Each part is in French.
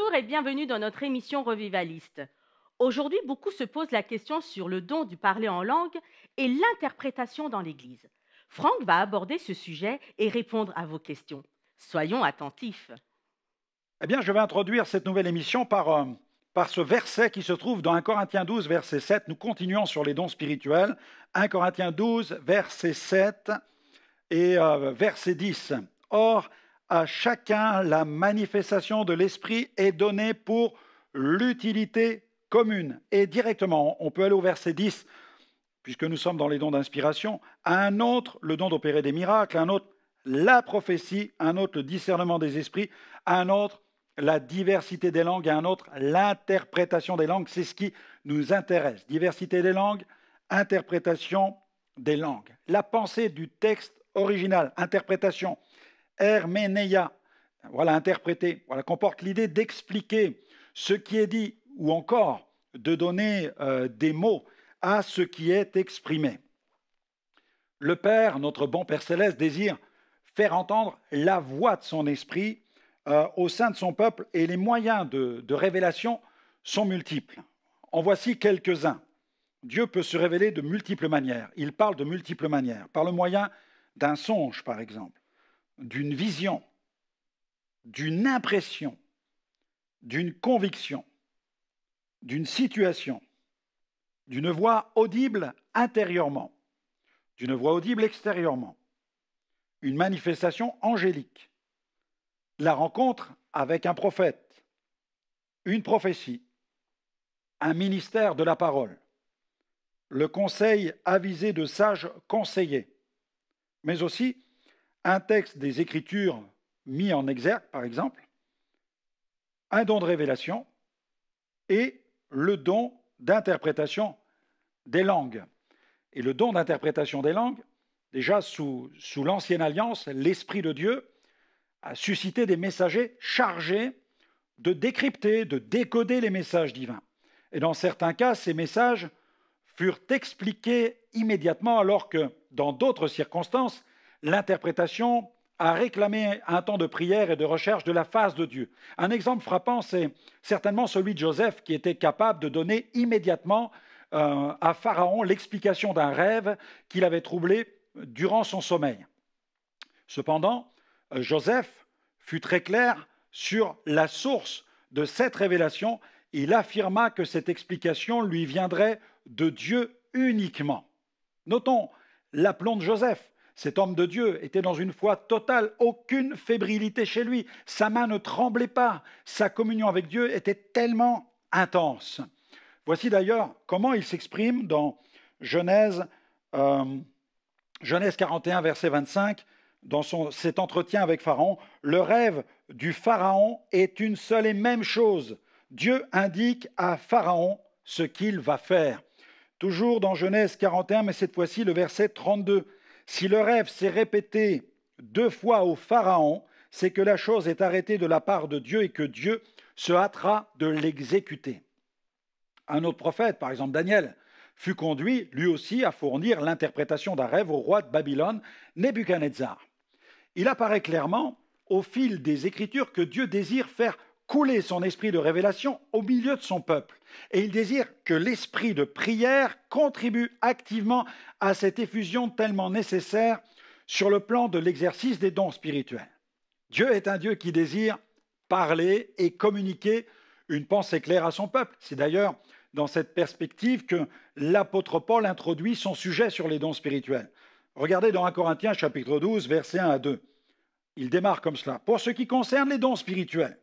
Bonjour et bienvenue dans notre émission Revivaliste. Aujourd'hui, beaucoup se posent la question sur le don du parler en langue et l'interprétation dans l'Église. Franck va aborder ce sujet et répondre à vos questions. Soyons attentifs. Eh bien, je vais introduire cette nouvelle émission par ce verset qui se trouve dans 1 Corinthiens 12, verset 7. Nous continuons sur les dons spirituels. 1 Corinthiens 12, verset 7 et verset 10. Or, à chacun, la manifestation de l'Esprit est donnée pour l'utilité commune. Et directement, on peut aller au verset 10, puisque nous sommes dans les dons d'inspiration. À un autre, le don d'opérer des miracles. À un autre, la prophétie. À un autre, le discernement des esprits. À un autre, la diversité des langues. À un autre, l'interprétation des langues. C'est ce qui nous intéresse. Diversité des langues, interprétation des langues. La pensée du texte original, interprétation, herménéia, voilà, interpréter, voilà, comporte l'idée d'expliquer ce qui est dit ou encore de donner des mots à ce qui est exprimé. Le Père, notre bon Père céleste, désire faire entendre la voix de son esprit au sein de son peuple et les moyens de révélation sont multiples. En voici quelques-uns. Dieu peut se révéler de multiples manières. Il parle de multiples manières. Par le moyen d'un songe, par exemple, d'une vision, d'une impression, d'une conviction, d'une situation, d'une voix audible intérieurement, d'une voix audible extérieurement, une manifestation angélique, la rencontre avec un prophète, une prophétie, un ministère de la parole, le conseil avisé de sages conseillers, mais aussi un texte des Écritures mis en exergue, par exemple, un don de révélation et le don d'interprétation des langues. Et le don d'interprétation des langues, déjà sous l'Ancienne Alliance, l'Esprit de Dieu a suscité des messagers chargés de décrypter, de décoder les messages divins. Et dans certains cas, ces messages furent expliqués immédiatement, alors que dans d'autres circonstances, l'interprétation a réclamé un temps de prière et de recherche de la face de Dieu. Un exemple frappant, c'est certainement celui de Joseph, qui était capable de donner immédiatement à Pharaon l'explication d'un rêve qu'il avait troublé durant son sommeil. Cependant, Joseph fut très clair sur la source de cette révélation. Il affirma que cette explication lui viendrait de Dieu uniquement. Notons l'aplomb de Joseph. Cet homme de Dieu était dans une foi totale, aucune fébrilité chez lui. Sa main ne tremblait pas. Sa communion avec Dieu était tellement intense. Voici d'ailleurs comment il s'exprime dans Genèse 41, verset 25, dans cet entretien avec Pharaon. Le rêve du Pharaon est une seule et même chose. Dieu indique à Pharaon ce qu'il va faire. Toujours dans Genèse 41, mais cette fois-ci le verset 32. Si le rêve s'est répété 2 fois au Pharaon, c'est que la chose est arrêtée de la part de Dieu et que Dieu se hâtera de l'exécuter. Un autre prophète, par exemple Daniel, fut conduit lui aussi à fournir l'interprétation d'un rêve au roi de Babylone, Nebuchadnezzar. Il apparaît clairement au fil des Écritures que Dieu désire faire couler son esprit de révélation au milieu de son peuple. Et il désire que l'esprit de prière contribue activement à cette effusion tellement nécessaire sur le plan de l'exercice des dons spirituels. Dieu est un Dieu qui désire parler et communiquer une pensée claire à son peuple. C'est d'ailleurs dans cette perspective que l'apôtre Paul introduit son sujet sur les dons spirituels. Regardez dans 1 Corinthiens chapitre 12, versets 1 à 2. Il démarre comme cela. Pour ce qui concerne les dons spirituels,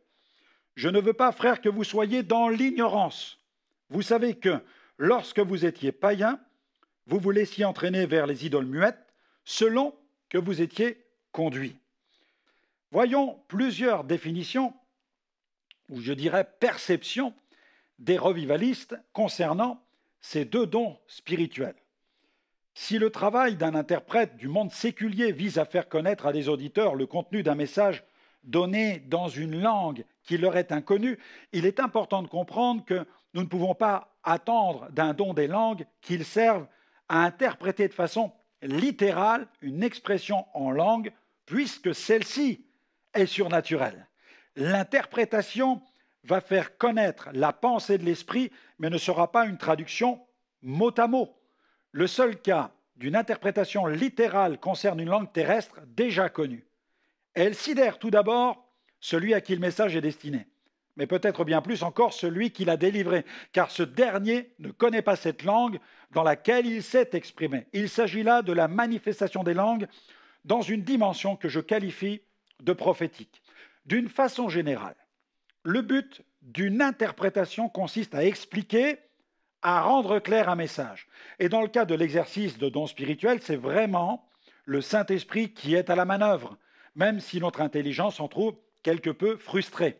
je ne veux pas, frères, que vous soyez dans l'ignorance. Vous savez que lorsque vous étiez païens, vous vous laissiez entraîner vers les idoles muettes, selon que vous étiez conduits. Voyons plusieurs définitions, ou je dirais perceptions, des revivalistes concernant ces 2 dons spirituels. Si le travail d'un interprète du monde séculier vise à faire connaître à des auditeurs le contenu d'un message donné dans une langue qui leur est inconnue, il est important de comprendre que nous ne pouvons pas attendre d'un don des langues qu'il serve à interpréter de façon littérale une expression en langue, puisque celle-ci est surnaturelle. L'interprétation va faire connaître la pensée de l'Esprit, mais ne sera pas une traduction mot à mot. Le seul cas d'une interprétation littérale concerne une langue terrestre déjà connue. Elle sidère tout d'abord celui à qui le message est destiné, mais peut-être bien plus encore celui qui l'a délivré, car ce dernier ne connaît pas cette langue dans laquelle il s'est exprimé. Il s'agit là de la manifestation des langues dans une dimension que je qualifie de prophétique. D'une façon générale, le but d'une interprétation consiste à expliquer, à rendre clair un message. Et dans le cas de l'exercice de dons spirituels, c'est vraiment le Saint-Esprit qui est à la manœuvre, même si notre intelligence en trouve quelque peu frustrée.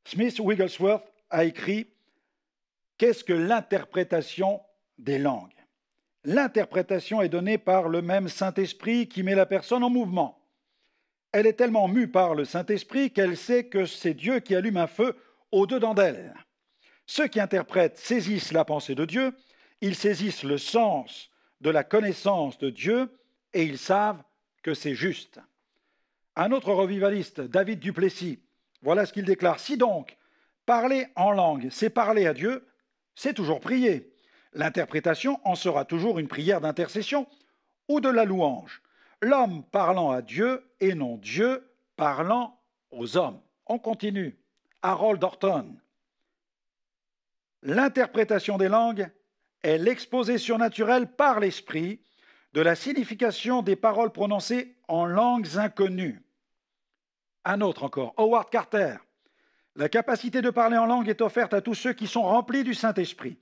Smith Wigglesworth a écrit « Qu'est-ce que l'interprétation des langues ?» L'interprétation est donnée par le même Saint-Esprit qui met la personne en mouvement. Elle est tellement mue par le Saint-Esprit qu'elle sait que c'est Dieu qui allume un feu au-dedans d'elle. Ceux qui interprètent saisissent la pensée de Dieu, ils saisissent le sens de la connaissance de Dieu et ils savent que c'est juste. Un autre revivaliste, David Duplessis, voilà ce qu'il déclare. Si donc, parler en langue, c'est parler à Dieu, c'est toujours prier. L'interprétation en sera toujours une prière d'intercession ou de la louange. L'homme parlant à Dieu et non Dieu parlant aux hommes. On continue. Harold Orton. L'interprétation des langues est l'exposé surnaturel par l'esprit de la signification des paroles prononcées en langues inconnues. Un autre encore, Howard Carter. La capacité de parler en langue est offerte à tous ceux qui sont remplis du Saint-Esprit.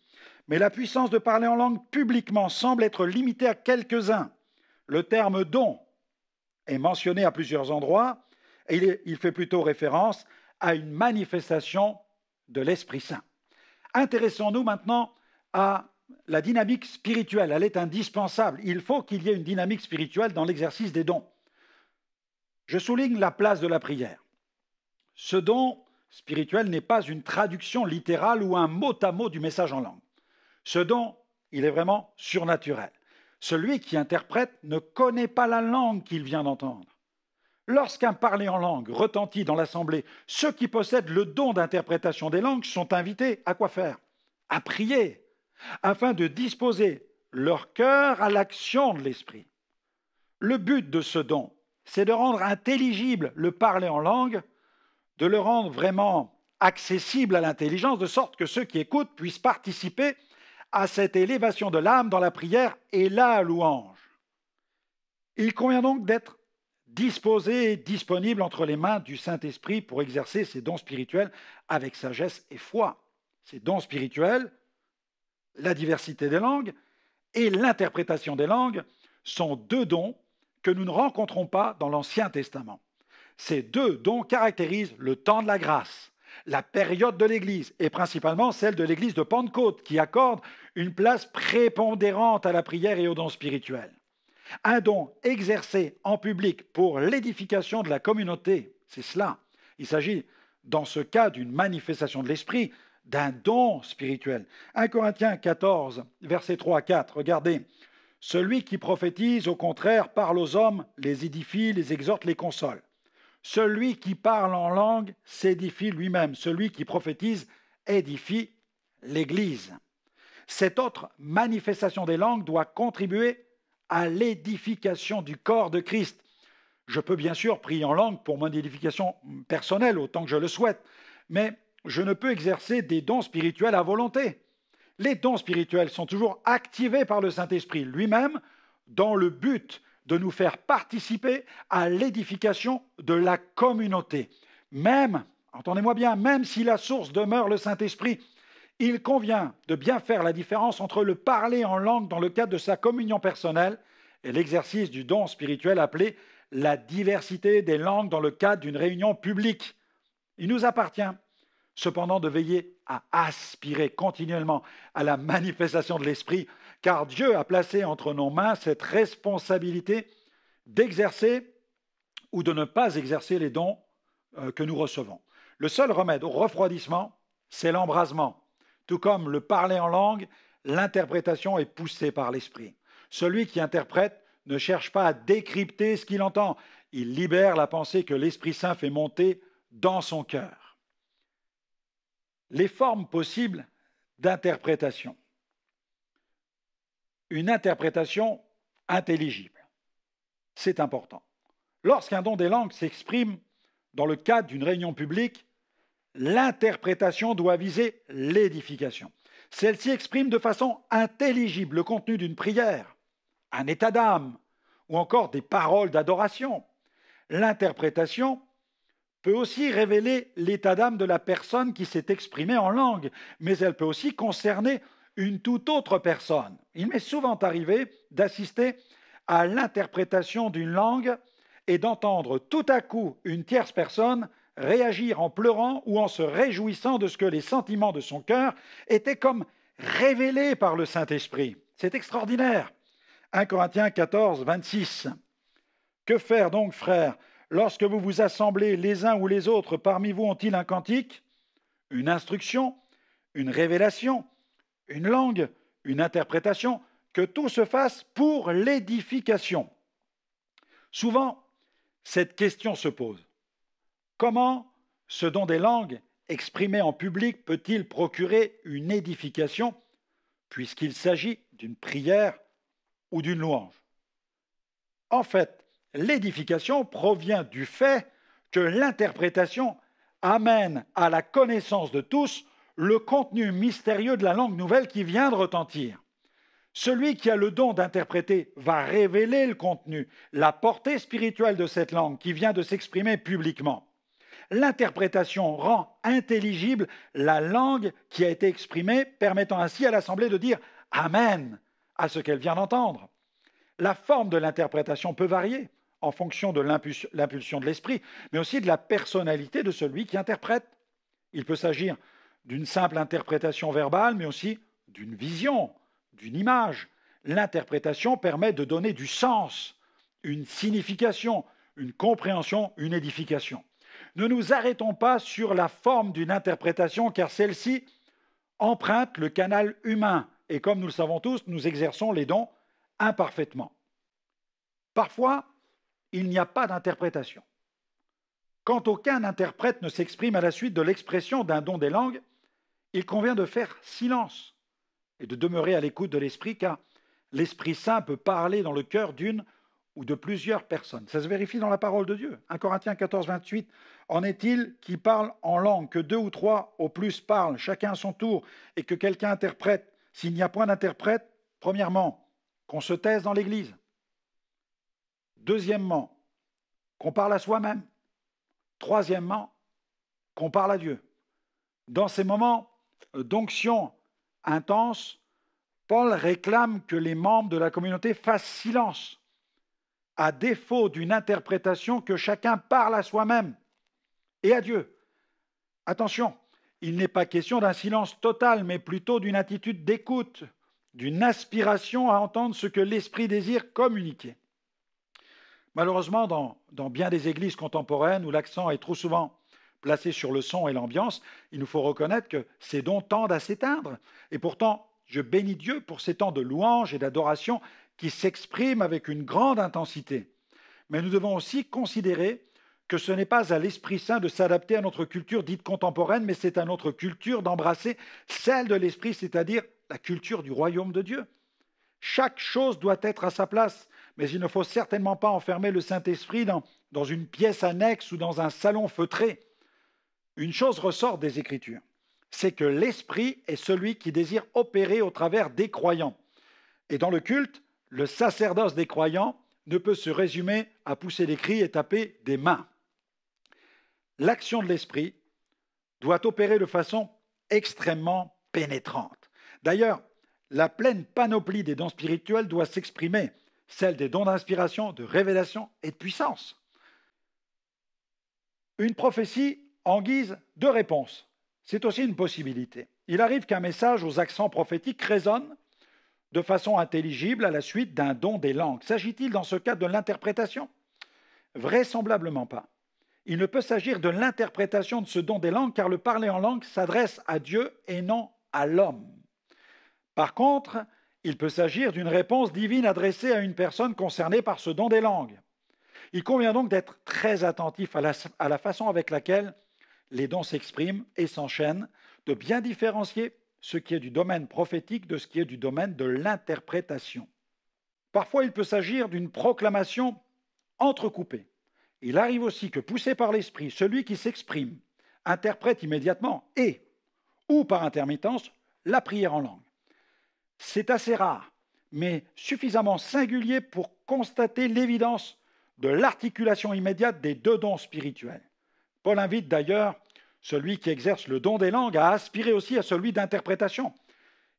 Mais la puissance de parler en langue publiquement semble être limitée à quelques-uns. Le terme don est mentionné à plusieurs endroits et il fait plutôt référence à une manifestation de l'Esprit Saint. Intéressons-nous maintenant à la dynamique spirituelle. Elle est indispensable. Il faut qu'il y ait une dynamique spirituelle dans l'exercice des dons. Je souligne la place de la prière. Ce don spirituel n'est pas une traduction littérale ou un mot à mot du message en langue. Ce don, il est vraiment surnaturel. Celui qui interprète ne connaît pas la langue qu'il vient d'entendre. Lorsqu'un parler en langue retentit dans l'assemblée, ceux qui possèdent le don d'interprétation des langues sont invités à quoi faire? À prier, afin de disposer leur cœur à l'action de l'esprit. Le but de ce don, c'est de rendre intelligible le parler en langue, de le rendre vraiment accessible à l'intelligence, de sorte que ceux qui écoutent puissent participer à cette élévation de l'âme dans la prière et la louange. Il convient donc d'être disposé et disponible entre les mains du Saint-Esprit pour exercer ces dons spirituels avec sagesse et foi. Ces dons spirituels, la diversité des langues et l'interprétation des langues sont deux dons que nous ne rencontrons pas dans l'Ancien Testament. Ces deux dons caractérisent le temps de la grâce, la période de l'Église, et principalement celle de l'Église de Pentecôte, qui accorde une place prépondérante à la prière et aux dons spirituels. Un don exercé en public pour l'édification de la communauté, c'est cela. Il s'agit, dans ce cas, d'une manifestation de l'Esprit, d'un don spirituel. 1 Corinthiens 14, versets 3 à 4, regardez. « Celui qui prophétise, au contraire, parle aux hommes, les édifie, les exhorte, les console. Celui qui parle en langue s'édifie lui-même. Celui qui prophétise édifie l'Église. » Cette autre manifestation des langues doit contribuer à l'édification du corps de Christ. Je peux bien sûr prier en langue pour mon édification personnelle autant que je le souhaite, mais je ne peux exercer des dons spirituels à volonté. Les dons spirituels sont toujours activés par le Saint-Esprit lui-même dans le but de nous faire participer à l'édification de la communauté. Même, entendez-moi bien, même si la source demeure le Saint-Esprit, il convient de bien faire la différence entre le parler en langue dans le cadre de sa communion personnelle et l'exercice du don spirituel appelé la diversité des langues dans le cadre d'une réunion publique. Il nous appartient cependant de veiller à aspirer continuellement à la manifestation de l'Esprit, car Dieu a placé entre nos mains cette responsabilité d'exercer ou de ne pas exercer les dons que nous recevons. Le seul remède au refroidissement, c'est l'embrasement. Tout comme le parler en langue, l'interprétation est poussée par l'Esprit. Celui qui interprète ne cherche pas à décrypter ce qu'il entend. Il libère la pensée que l'Esprit Saint fait monter dans son cœur. Les formes possibles d'interprétation. Une interprétation intelligible. C'est important. Lorsqu'un don des langues s'exprime dans le cadre d'une réunion publique, l'interprétation doit viser l'édification. Celle-ci exprime de façon intelligible le contenu d'une prière, un état d'âme ou encore des paroles d'adoration. L'interprétation peut aussi révéler l'état d'âme de la personne qui s'est exprimée en langue, mais elle peut aussi concerner une toute autre personne. Il m'est souvent arrivé d'assister à l'interprétation d'une langue et d'entendre tout à coup une tierce personne réagir en pleurant ou en se réjouissant de ce que les sentiments de son cœur étaient comme révélés par le Saint-Esprit. C'est extraordinaire. 1 Corinthiens 14, 26. Que faire donc, frères, lorsque vous vous assemblez les uns ou les autres, parmi vous ont-ils un cantique, une instruction, une révélation, une langue, une interprétation, que tout se fasse pour l'édification. Souvent, cette question se pose. Comment ce don des langues exprimé en public peut-il procurer une édification puisqu'il s'agit d'une prière ou d'une louange? En fait, l'édification provient du fait que l'interprétation amène à la connaissance de tous le contenu mystérieux de la langue nouvelle qui vient de retentir. Celui qui a le don d'interpréter va révéler le contenu, la portée spirituelle de cette langue qui vient de s'exprimer publiquement. L'interprétation rend intelligible la langue qui a été exprimée, permettant ainsi à l'Assemblée de dire « Amen » à ce qu'elle vient d'entendre. La forme de l'interprétation peut varier en fonction de l'impulsion de l'esprit, mais aussi de la personnalité de celui qui interprète. Il peut s'agir d'une simple interprétation verbale, mais aussi d'une vision, d'une image. L'interprétation permet de donner du sens, une signification, une compréhension, une édification. Ne nous arrêtons pas sur la forme d'une interprétation, car celle-ci emprunte le canal humain, et comme nous le savons tous, nous exerçons les dons imparfaitement. Parfois, il n'y a pas d'interprétation. Quand aucun interprète ne s'exprime à la suite de l'expression d'un don des langues, il convient de faire silence et de demeurer à l'écoute de l'Esprit, car l'Esprit Saint peut parler dans le cœur d'une ou de plusieurs personnes. Ça se vérifie dans la parole de Dieu. 1 Corinthiens 14, 28. En est-il qui parle en langue, que deux ou trois au plus parlent, chacun à son tour, et que quelqu'un interprète? S'il n'y a point d'interprète, premièrement, qu'on se taise dans l'Église. Deuxièmement, qu'on parle à soi-même. Troisièmement, qu'on parle à Dieu. Dans ces moments d'onction intense, Paul réclame que les membres de la communauté fassent silence, à défaut d'une interprétation, que chacun parle à soi-même et à Dieu. Attention, il n'est pas question d'un silence total, mais plutôt d'une attitude d'écoute, d'une aspiration à entendre ce que l'Esprit désire communiquer. Malheureusement, dans bien des églises contemporaines où l'accent est trop souvent placé sur le son et l'ambiance, il nous faut reconnaître que ces dons tendent à s'éteindre. Et pourtant, je bénis Dieu pour ces temps de louange et d'adoration qui s'expriment avec une grande intensité. Mais nous devons aussi considérer que ce n'est pas à l'Esprit Saint de s'adapter à notre culture dite contemporaine, mais c'est à notre culture d'embrasser celle de l'Esprit, c'est-à-dire la culture du royaume de Dieu. Chaque chose doit être à sa place, mais il ne faut certainement pas enfermer le Saint-Esprit dans une pièce annexe ou dans un salon feutré. Une chose ressort des Écritures, c'est que l'Esprit est celui qui désire opérer au travers des croyants. Et dans le culte, le sacerdoce des croyants ne peut se résumer à pousser des cris et taper des mains. L'action de l'Esprit doit opérer de façon extrêmement pénétrante. D'ailleurs, la pleine panoplie des dons spirituels doit s'exprimer, celle des dons d'inspiration, de révélation et de puissance. Une prophétie en guise de réponse, c'est aussi une possibilité. Il arrive qu'un message aux accents prophétiques résonne de façon intelligible à la suite d'un don des langues. S'agit-il dans ce cas de l'interprétation? Vraisemblablement pas. Il ne peut s'agir de l'interprétation de ce don des langues, car le parler en langue s'adresse à Dieu et non à l'homme. Par contre, il peut s'agir d'une réponse divine adressée à une personne concernée par ce don des langues. Il convient donc d'être très attentif à la façon avec laquelle les dons s'expriment et s'enchaînent, de bien différencier ce qui est du domaine prophétique de ce qui est du domaine de l'interprétation. Parfois, il peut s'agir d'une proclamation entrecoupée. Il arrive aussi que, poussé par l'Esprit, celui qui s'exprime interprète immédiatement et, ou par intermittence, la prière en langue. C'est assez rare, mais suffisamment singulier pour constater l'évidence de l'articulation immédiate des deux dons spirituels. Paul invite d'ailleurs celui qui exerce le don des langues à aspirer aussi à celui d'interprétation.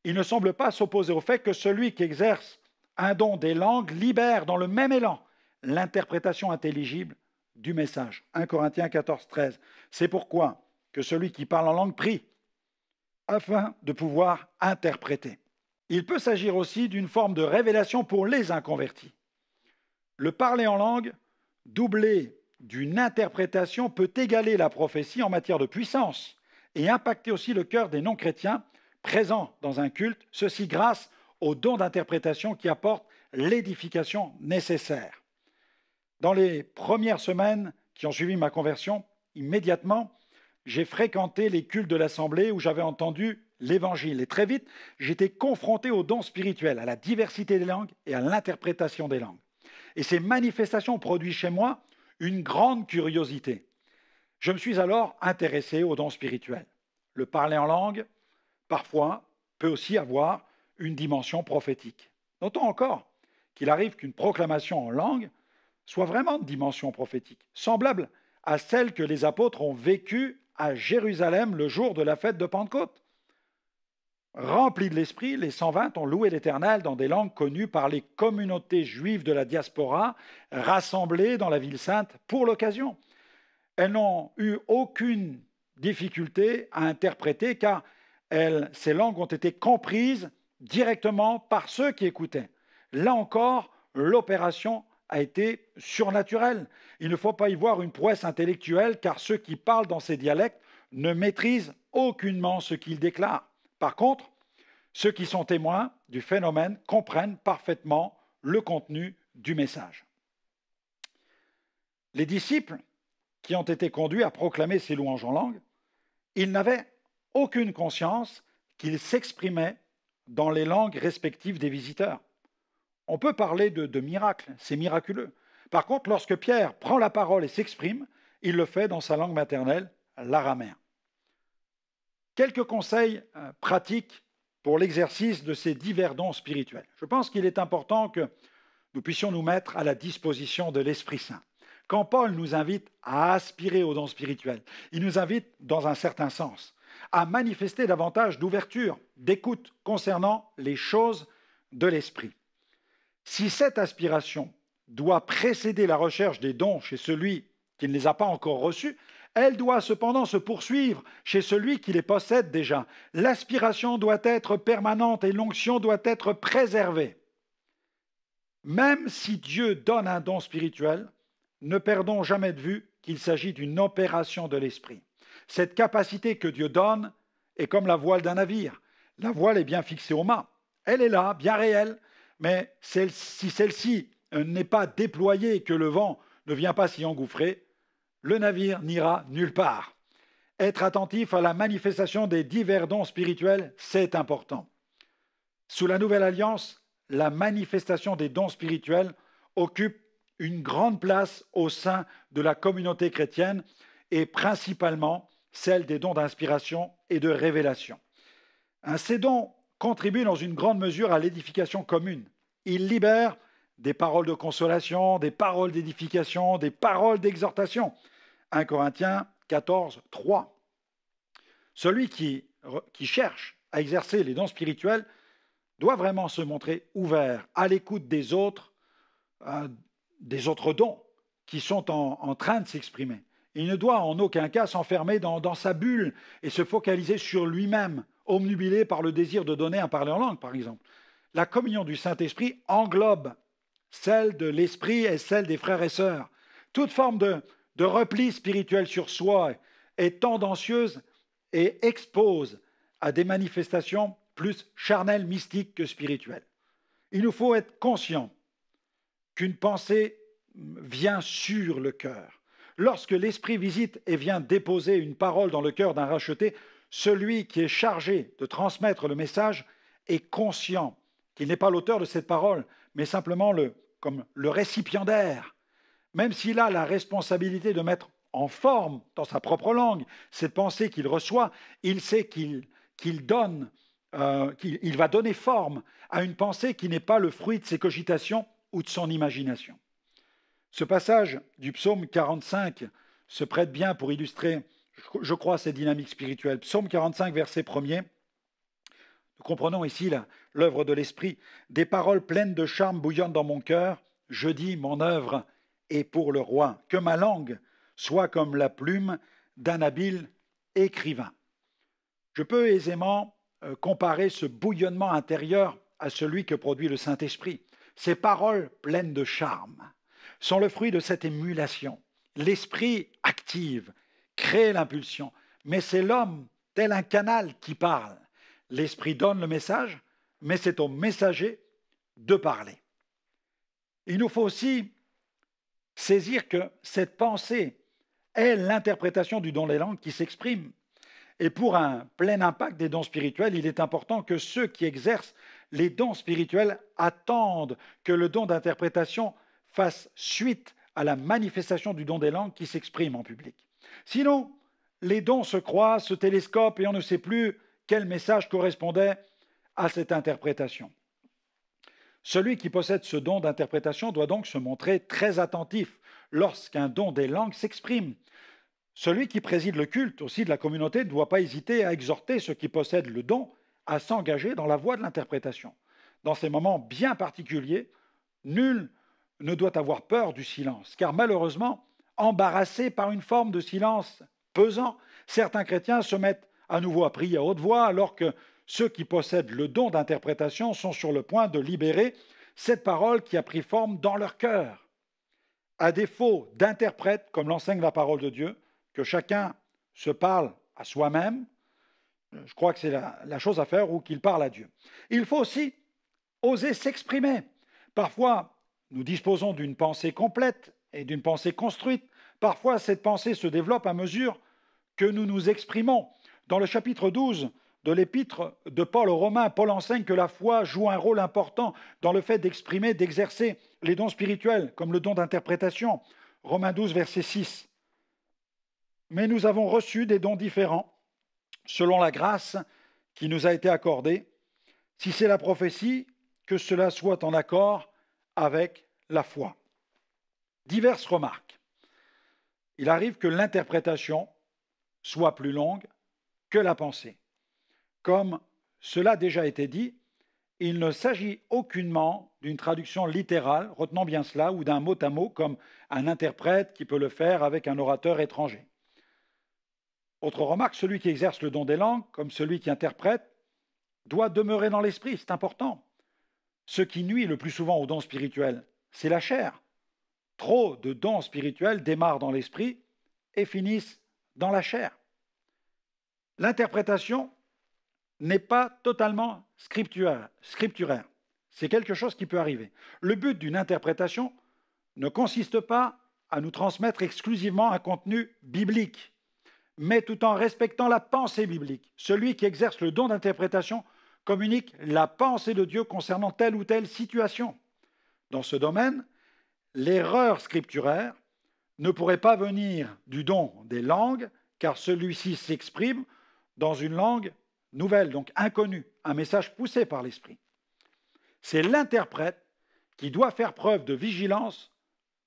Il ne semble pas s'opposer au fait que celui qui exerce un don des langues libère dans le même élan l'interprétation intelligible du message. 1 Corinthiens 14, 13. C'est pourquoi que celui qui parle en langue prie, afin de pouvoir interpréter. Il peut s'agir aussi d'une forme de révélation pour les inconvertis. Le parler en langue, doublé d'une interprétation, peut égaler la prophétie en matière de puissance et impacter aussi le cœur des non-chrétiens présents dans un culte, ceci grâce au don d'interprétation qui apporte l'édification nécessaire. Dans les premières semaines qui ont suivi ma conversion, immédiatement, j'ai fréquenté les cultes de l'Assemblée où j'avais entendu l'Évangile. Et très vite, j'étais confronté aux dons spirituels, à la diversité des langues et à l'interprétation des langues. Et ces manifestations produisent chez moi une grande curiosité. Je me suis alors intéressé aux dons spirituels. Le parler en langue, parfois, peut aussi avoir une dimension prophétique. Notons encore qu'il arrive qu'une proclamation en langue soit vraiment de dimension prophétique, semblable à celle que les apôtres ont vécue à Jérusalem le jour de la fête de Pentecôte. Remplis de l'Esprit, les 120 ont loué l'Éternel dans des langues connues par les communautés juives de la diaspora, rassemblées dans la ville sainte pour l'occasion. Elles n'ont eu aucune difficulté à interpréter car ces langues ont été comprises directement par ceux qui écoutaient. Là encore, l'opération a été surnaturelle. Il ne faut pas y voir une prouesse intellectuelle car ceux qui parlent dans ces dialectes ne maîtrisent aucunement ce qu'ils déclarent. Par contre, ceux qui sont témoins du phénomène comprennent parfaitement le contenu du message. Les disciples qui ont été conduits à proclamer ces louanges en langue, ils n'avaient aucune conscience qu'ils s'exprimaient dans les langues respectives des visiteurs. On peut parler de miracles, c'est miraculeux. Par contre, lorsque Pierre prend la parole et s'exprime, il le fait dans sa langue maternelle, l'araméen. Quelques conseils pratiques pour l'exercice de ces divers dons spirituels. Je pense qu'il est important que nous puissions nous mettre à la disposition de l'Esprit Saint. Quand Paul nous invite à aspirer aux dons spirituels, il nous invite, dans un certain sens, à manifester davantage d'ouverture, d'écoute concernant les choses de l'Esprit. Si cette aspiration doit précéder la recherche des dons chez celui qui ne les a pas encore reçus, elle doit cependant se poursuivre chez celui qui les possède déjà. L'aspiration doit être permanente et l'onction doit être préservée. Même si Dieu donne un don spirituel, ne perdons jamais de vue qu'il s'agit d'une opération de l'esprit. Cette capacité que Dieu donne est comme la voile d'un navire. La voile est bien fixée au mât. Elle est là, bien réelle, mais si celle-ci n'est pas déployée et que le vent ne vient pas s'y engouffrer, le navire n'ira nulle part. Être attentif à la manifestation des divers dons spirituels, c'est important. Sous la Nouvelle Alliance, la manifestation des dons spirituels occupe une grande place au sein de la communauté chrétienne et principalement celle des dons d'inspiration et de révélation. Ces dons contribuent dans une grande mesure à l'édification commune. Ils libèrent des paroles de consolation, des paroles d'édification, des paroles d'exhortation. 1 Corinthiens 14, 3. Celui qui cherche à exercer les dons spirituels doit vraiment se montrer ouvert à l'écoute des autres dons qui sont en train de s'exprimer. Il ne doit en aucun cas s'enfermer dans sa bulle et se focaliser sur lui-même, obnubilé par le désir de donner un parler en langue, par exemple. La communion du Saint-Esprit englobe celle de l'Esprit et celle des frères et sœurs. Toute forme de repli spirituel sur soi est tendancieuse et expose à des manifestations plus charnelles, mystiques que spirituelles. Il nous faut être conscients qu'une pensée vient sur le cœur. Lorsque l'Esprit visite et vient déposer une parole dans le cœur d'un racheté, celui qui est chargé de transmettre le message est conscient qu'il n'est pas l'auteur de cette parole, mais simplement comme le récipiendaire. Même s'il a la responsabilité de mettre en forme dans sa propre langue cette pensée qu'il reçoit, il sait qu'il va donner forme à une pensée qui n'est pas le fruit de ses cogitations ou de son imagination. Ce passage du psaume 45 se prête bien pour illustrer, je crois, cette dynamique spirituelle. Psaume 45, verset 1er. Nous comprenons ici l'œuvre de l'Esprit. Des paroles pleines de charme bouillonnent dans mon cœur. Je dis, mon œuvre est pour le roi. Que ma langue soit comme la plume d'un habile écrivain. Je peux aisément comparer ce bouillonnement intérieur à celui que produit le Saint-Esprit. Ces paroles pleines de charme sont le fruit de cette émulation. L'Esprit active, crée l'impulsion, mais c'est l'homme, tel un canal, qui parle. L'Esprit donne le message, mais c'est au messager de parler. Il nous faut aussi saisir que cette pensée est l'interprétation du don des langues qui s'exprime. Et pour un plein impact des dons spirituels, il est important que ceux qui exercent les dons spirituels attendent que le don d'interprétation fasse suite à la manifestation du don des langues qui s'exprime en public. Sinon, les dons se croisent, se télescopent et on ne sait plus quel message correspondait à cette interprétation. Celui qui possède ce don d'interprétation doit donc se montrer très attentif lorsqu'un don des langues s'exprime. Celui qui préside le culte aussi de la communauté ne doit pas hésiter à exhorter ceux qui possèdent le don à s'engager dans la voie de l'interprétation. Dans ces moments bien particuliers, nul ne doit avoir peur du silence, car malheureusement, embarrassés par une forme de silence pesant, certains chrétiens se mettent à nouveau à prier à haute voix, alors que ceux qui possèdent le don d'interprétation sont sur le point de libérer cette parole qui a pris forme dans leur cœur. À défaut d'interprètes, comme l'enseigne la parole de Dieu, que chacun se parle à soi-même, je crois que c'est la chose à faire, ou qu'il parle à Dieu. Il faut aussi oser s'exprimer. Parfois, nous disposons d'une pensée complète et d'une pensée construite. Parfois, cette pensée se développe à mesure que nous nous exprimons. Dans le chapitre 12 de l'épître de Paul aux Romains, Paul enseigne que la foi joue un rôle important dans le fait d'exprimer, d'exercer les dons spirituels, comme le don d'interprétation. Romains 12, verset 6. Mais nous avons reçu des dons différents, selon la grâce qui nous a été accordée. Si c'est la prophétie, que cela soit en accord avec la foi. Diverses remarques. Il arrive que l'interprétation soit plus longue que la pensée. Comme cela a déjà été dit, il ne s'agit aucunement d'une traduction littérale, retenons bien cela, ou d'un mot à mot, comme un interprète qui peut le faire avec un orateur étranger. Autre remarque, celui qui exerce le don des langues, comme celui qui interprète, doit demeurer dans l'esprit, c'est important. Ce qui nuit le plus souvent aux dons spirituels, c'est la chair. Trop de dons spirituels démarrent dans l'esprit et finissent dans la chair. L'interprétation n'est pas totalement scripturaire. C'est quelque chose qui peut arriver. Le but d'une interprétation ne consiste pas à nous transmettre exclusivement un contenu biblique, mais tout en respectant la pensée biblique. Celui qui exerce le don d'interprétation communique la pensée de Dieu concernant telle ou telle situation. Dans ce domaine, l'erreur scripturaire ne pourrait pas venir du don des langues, car celui-ci s'exprime dans une langue nouvelle, donc inconnue, un message poussé par l'Esprit. C'est l'interprète qui doit faire preuve de vigilance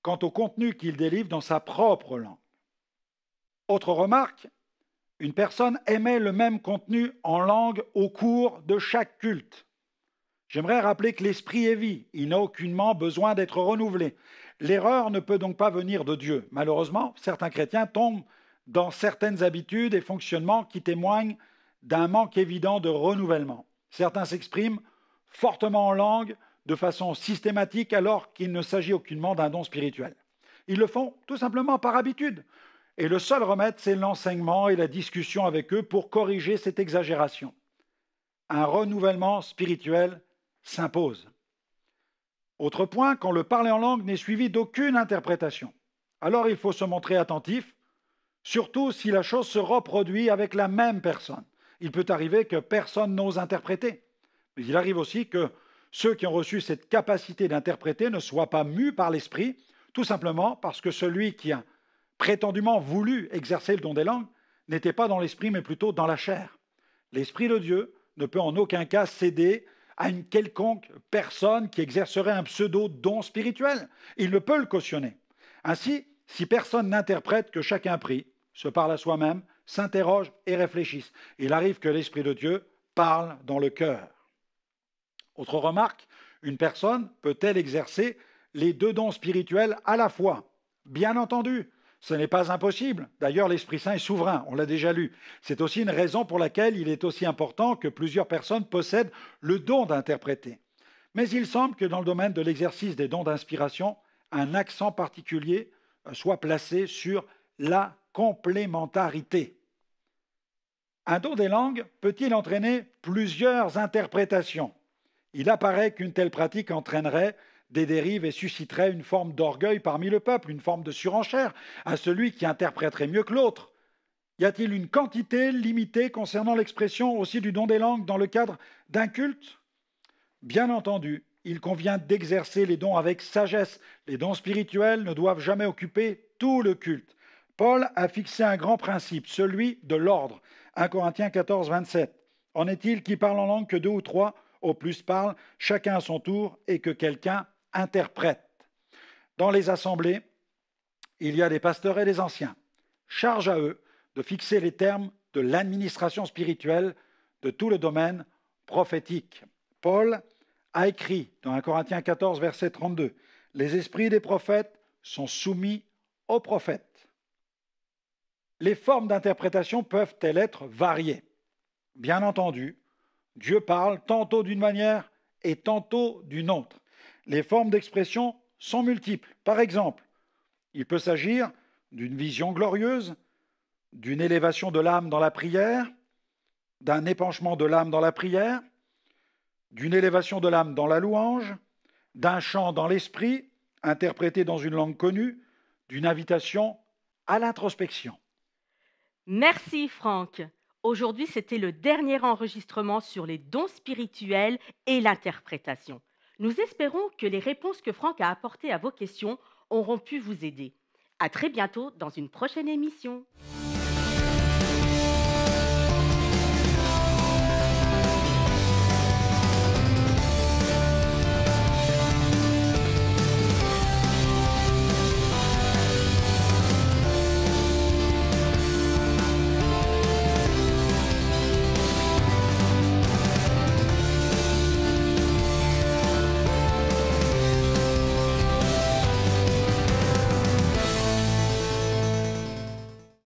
quant au contenu qu'il délivre dans sa propre langue. Autre remarque, une personne émet le même contenu en langue au cours de chaque culte. J'aimerais rappeler que l'esprit est vie, il n'a aucunement besoin d'être renouvelé. L'erreur ne peut donc pas venir de Dieu. Malheureusement, certains chrétiens tombent dans certaines habitudes et fonctionnements qui témoignent d'un manque évident de renouvellement. Certains s'expriment fortement en langue de façon systématique alors qu'il ne s'agit aucunement d'un don spirituel. Ils le font tout simplement par habitude. Et le seul remède, c'est l'enseignement et la discussion avec eux pour corriger cette exagération. Un renouvellement spirituel s'impose. Autre point, quand le parler en langue n'est suivi d'aucune interprétation, alors il faut se montrer attentif, surtout si la chose se reproduit avec la même personne. il peut arriver que personne n'ose interpréter. Mais il arrive aussi que ceux qui ont reçu cette capacité d'interpréter ne soient pas mus par l'Esprit, tout simplement parce que celui qui a prétendument voulu exercer le don des langues n'était pas dans l'Esprit, mais plutôt dans la chair. L'Esprit de Dieu ne peut en aucun cas céder à une quelconque personne qui exercerait un pseudo-don spirituel. Il ne peut le cautionner. Ainsi, si personne n'interprète, que chacun prie, se parle à soi-même, s'interroge et réfléchisse. Il arrive que l'Esprit de Dieu parle dans le cœur. Autre remarque, une personne peut-elle exercer les deux dons spirituels à la fois? Bien entendu, ce n'est pas impossible. D'ailleurs, l'Esprit Saint est souverain, on l'a déjà lu. C'est aussi une raison pour laquelle il est aussi important que plusieurs personnes possèdent le don d'interpréter. Mais il semble que dans le domaine de l'exercice des dons d'inspiration, un accent particulier soit placé sur la complémentarité. Un don des langues peut-il entraîner plusieurs interprétations? Il apparaît qu'une telle pratique entraînerait des dérives et susciterait une forme d'orgueil parmi le peuple, une forme de surenchère à celui qui interpréterait mieux que l'autre. Y a-t-il une quantité limitée concernant l'expression aussi du don des langues dans le cadre d'un culte? Bien entendu, il convient d'exercer les dons avec sagesse. Les dons spirituels ne doivent jamais occuper tout le culte. Paul a fixé un grand principe, celui de l'ordre. 1 Corinthiens 14, 27. En est-il qui parle en langue que deux ou trois au plus parlent, chacun à son tour, et que quelqu'un interprète? Dans les assemblées, il y a des pasteurs et des anciens. Charge à eux de fixer les termes de l'administration spirituelle de tout le domaine prophétique. Paul a écrit dans 1 Corinthiens 14, verset 32, « Les esprits des prophètes sont soumis aux prophètes. » Les formes d'interprétation peuvent-elles être variées? Bien entendu, Dieu parle tantôt d'une manière et tantôt d'une autre. Les formes d'expression sont multiples. Par exemple, il peut s'agir d'une vision glorieuse, d'une élévation de l'âme dans la prière, d'un épanchement de l'âme dans la prière, d'une élévation de l'âme dans la louange, d'un chant dans l'esprit, interprété dans une langue connue, d'une invitation à l'introspection. Merci Franck. Aujourd'hui, c'était le dernier enregistrement sur les dons spirituels et l'interprétation. Nous espérons que les réponses que Franck a apportées à vos questions auront pu vous aider. À très bientôt dans une prochaine émission.